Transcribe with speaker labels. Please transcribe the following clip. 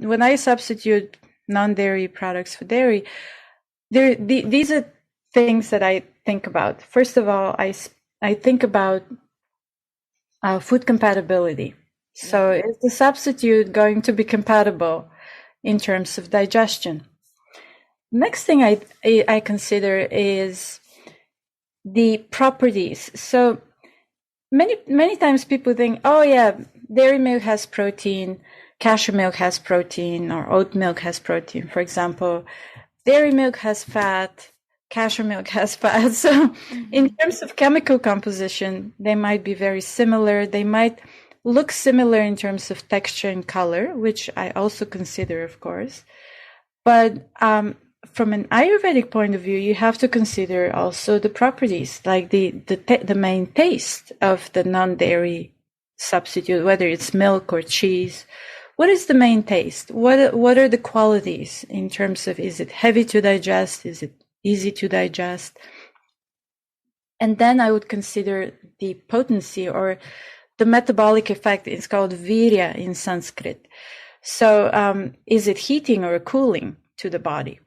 Speaker 1: when I substitute non-dairy products for dairy, these are things that I think about. First of all, I think about food compatibility. So is the substitute going to be compatible in terms of digestion? Next thing I consider is the properties. So many times people think, oh yeah, dairy milk has protein, cashew milk has protein, or oat milk has protein. For example, dairy milk has fat, cashew milk has fat. So in terms of chemical composition, they might be very similar. They might look similar in terms of texture and color, which I also consider, of course. But from an Ayurvedic point of view, you have to consider also the properties, like the main taste of the non-dairy substitute, whether it's milk or cheese. What is the main taste? What are the qualities in terms of, is it heavy to digest? Is it easy to digest? And then I would consider the potency or the metabolic effect. Is called virya in Sanskrit. So is it heating or cooling to the body?